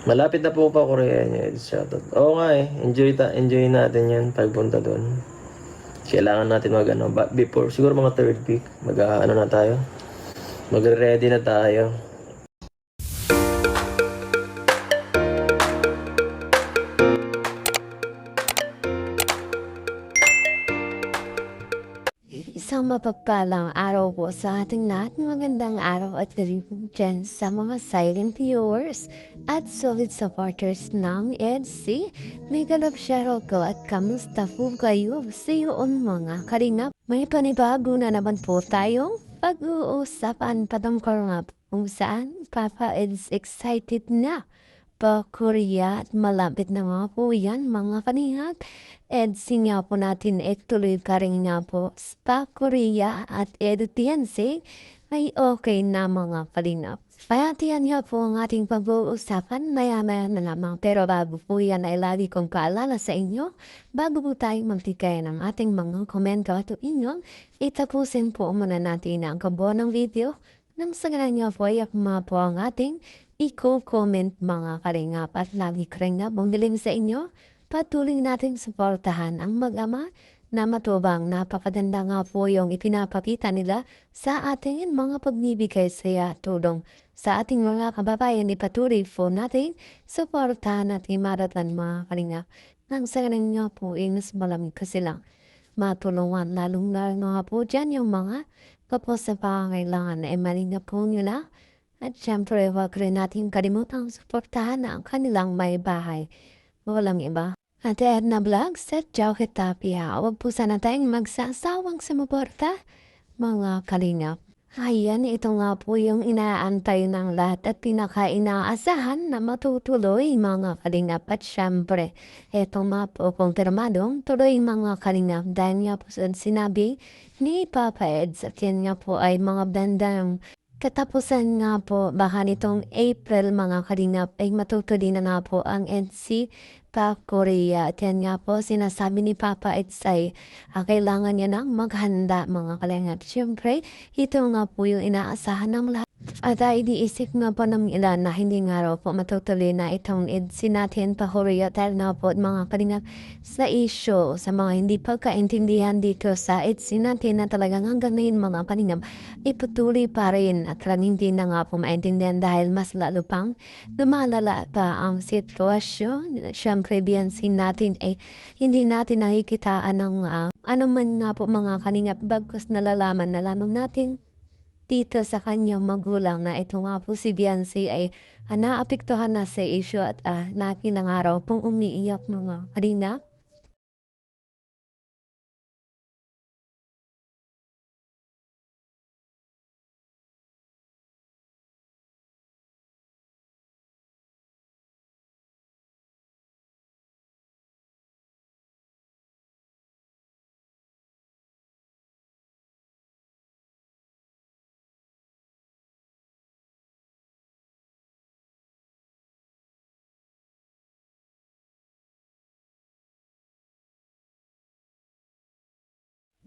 Malapit na po pa Korea niya, shoutout. Oo nga eh, enjoy natin yan pagpunta doon. Kailangan natin mag ano, before, siguro mga third week, ano na tayo, magre-ready na tayo. Isang mapagpalang araw po sa ating lahat. Magandang araw at karibong dyan sa mga silent viewers at solid supporters ng EDC. May ganap shoutout ko at kamusta po kayo sa iyon mga karingap. May panibago na naman po tayong pag-uusapan patungkol nga kung saan Papa is excited na pa Korea at malapit na nga po yan mga kanihag. EDC nga po natin tuloy ka rin nga po sa Korea at EDTNC ay okay na mga kalingap. Kaya tiyan nga po ang ating pag-uusapan maya-maya na lamang, pero bago po yan ay lagi kong paalala sa inyo, bago po tayo magtikay ng ating mga komento at inyong, itapusin po muna natin ang kabuo ng video nang sa ganun nga po ay po ang ating i-comment mga kalingap at lagi ko rin nga bumilin sa inyo. Patuloy nating suportahan ang mag-ama na matubang. Napakaganda nga po yung ipinapakita nila sa ating mga pagbibigay saya tulong sa ating mga kababayan. Ipatuloy po natin suportahan at imaratan mga kalingap. Nang sa ganun nga po mas malamig kasi lang matulungan, lalong nga po dyan yung mga kapos sa pangangailangan na malinga po nila. At syempre, wag rin natin kalimutang suportahan ang kanilang may bahay. Walang iba. At Edna Vlogs at Jauhe Tapia. Huwag po sana tayong magsasawang sumuporta, mga kalingap. Ayan, ito nga po yung inaantay ng lahat at pinaka-inaasahan na matutuloy mga kalingap. At syempre, ito nga po kumpirmadong tuloy mga kalingap. Dahil nga po sinabi ni Papa Eds at yan nga po ay mga bandang katapusan nga po, baka nitong April mga kalingap ay matutuloy na nga po ang NC pa Korea. At yan nga po, sinasabi ni Papa Eds ay kailangan niya nang maghanda mga kalingap. Siyempre, ito nga po yung inaasahan ng lahat. At iniisip nga po ng ilan na hindi nga raw po matutuloy na itong EDC natin pa Korea dahil nga po mga kalingap sa issue sa mga hindi pagkaintindihan dito sa EDC natin na talagang hanggang ngayon mga kalingap ipatuloy pa rin at hindi na nga po maintindihan dahil mas lalo pang lumalala pa ang sitwasyon. Siyempre BNC natin ay hindi natin nakikitaan ng ano man nga po mga kalingap bagkus nalalaman na lamang natin dito sa kanyang magulang na ito nga po si Beyonce ay naapektuhan na sa issue at nakinangaraw pong umiiyak mga kalingap.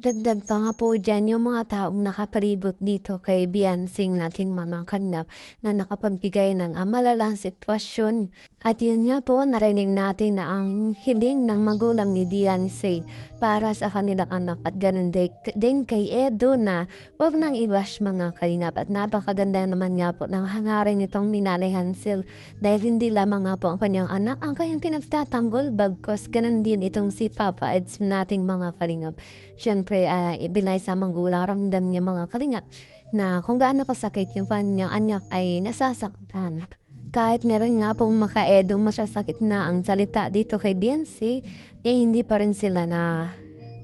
Dagdag pa nga po dyan yung mga taong nakapalibot dito kay Beyonce nating mga kanap na nakapagbigay ng malalang sitwasyon. At yun nga po, narinig natin na ang hiling ng magulang ni Beyonce para sa kanilang anak at ganun din kay Edo na huwag nang i-bash mga kalinap. At napakaganda naman nga po ng hangarin nitong ni Nanay Hansel dahil hindi lamang nga po ang kanyang anak ang kanyang pinagtatanggol bagkos ganun din itong si Papa Eds nating mga kalingap. Siyempre, ibinay sa magulang ramdam niya mga kalingap na kung gaano kasakit yung kanyang anak ay nasasaktan. Kahit meron nga pong makaedong masasakit na ang salita dito kay Beyonce, hindi pa rin sila na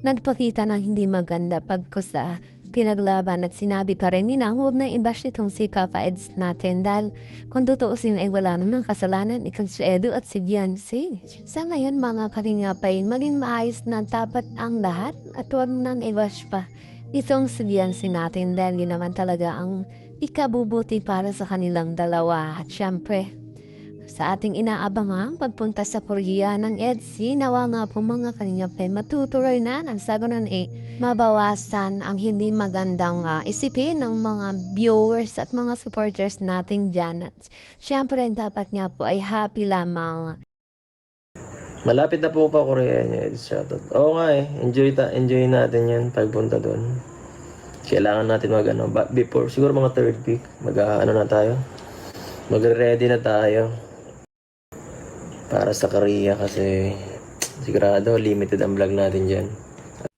nagpakita ng hindi maganda pagkos sa pinaglaban at sinabi pa rin nila huwag na i-bash itong si Papa Eds natin dahil kung tutuusin ay wala namang kasalanan ikang si Edo at si Beyonce. Sa ngayon mga kalingapay, maging maayos na dapat ang lahat at huwag nang i-bash pa itong si Beyonce natin dahil yun naman talaga ang ikabubuti para sa kanilang dalawa. At syempre, sa ating inaabangang pagpunta sa Korea ng EDC. Nawa nga po mga kalingap matutuloy na ng sagunan mabawasan ang hindi magandang isipin ng mga viewers at mga supporters nating dyan. At syempre dapat nga po ay happy lamang. Malapit na po pa Korea niya. Shoutout. Oo nga eh. Enjoy natin yan pagpunta doon. Kailangan natin before, siguro mga third week, na tayo. Magre-ready na tayo. Para sa Korea kasi sigurado limited ang vlog natin dyan.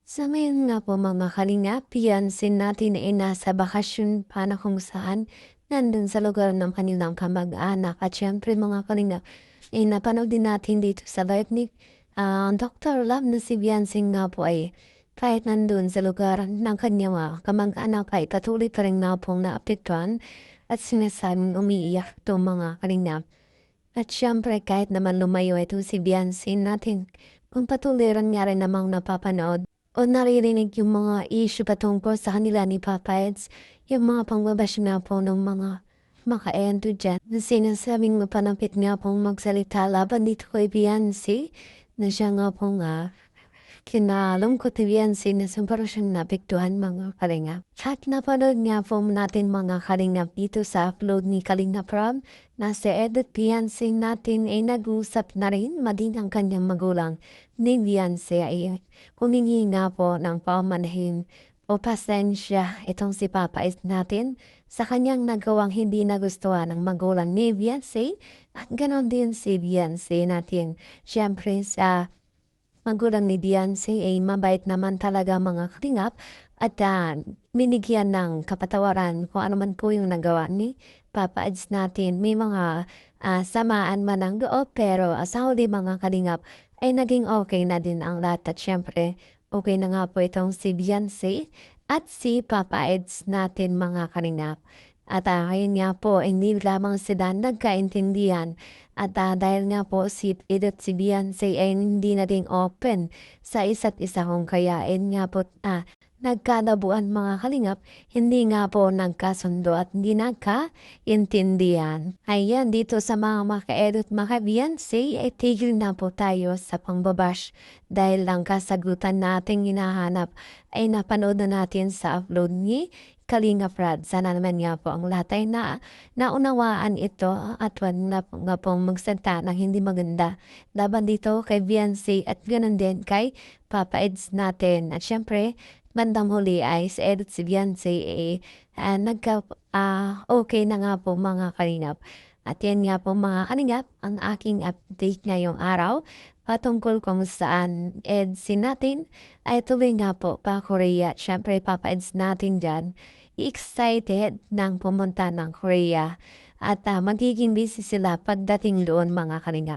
Sa ngayon nga po mga kalingap, piyansin natin ay nasa bakasyon pa na kung saan nandun sa lugar ng kanilang kamag-anak. At syempre mga kalingap, napanood din natin dito sa live ni Dr. Love na si Biansing nga po ay kahit nandun sa lugar ng kanyang kamag-anak ay patuloy pa rin nga pong naapektuhan at sinasabing umiiyak ito mga kalingap. At syempre kahit naman lumayo ito si Biansing natin, kung patuloy rin nga rin namang napapanood o naririnig yung mga issue patungkol sa kanila ni Papa Eds, yung mga pangbabash nga po ng mga maka-ento dyan. Na sinasabing mapanapit nga pong magsalita laban dito kay Beyonce, na siya nga pong kinalungkot ni Beyonce na sobrang siyang napiktuhan mga kalingap. At napanood nga po natin mga kalingap dito sa upload ni Kalingap Rob na si Edith Beyonce natin ay nag-usap na rin mading ang kanyang magulang ni Beyonce ay humingi nga po ng paumanhin o pasensya itong si Papa is natin sa kanyang nagawang hindi nagustuhan ng magulang ni Beyonce at ganon din si Beyonce natin. Siyempre sa magulang ni Beyonce ay mabait naman talaga mga kalingap at binigyan ng kapatawaran kung ano man po yung nagawa ni Papa Eds natin. May mga samaan man ang loob pero sa huli mga kalingap ay naging okay na din ang lahat at syempre okay na nga po itong si Beyonce at si Papa Eds natin mga kalingap. At ayun nga po, hindi lamang sila nagkaintindihan. At dahil nga po si Edith si Beyonce ay hindi na rin open sa isa't isa kung kayain nga po nagkadabuan mga kalingap, hindi nga po nagkasundo at hindi nagkaintindihan. Ayan, dito sa mga maka-edit mga Beyonce, ay tigil na po tayo sa pangbabash dahil lang kasagutan nating hinahanap ay napanood na natin sa upload ni Kalingap Rad. Sana naman nga po ang lahat ay naunawaan ito at wag na nga pong magsalita ng hindi maganda laban dito kay Beyonce at ganoon din kay Papa Eds natin. At syempre, bandang huli ay si Edith si Beyonce okay na nga po mga kalingap. At yan nga po mga kalingap ang aking update ngayong araw patungkol kung saan EDC natin ay tuloy nga po pa Korea. At syempre Papa Eds natin dyan excited nang pumunta ng Korea at magiging busy sila pagdating doon mga kalingap.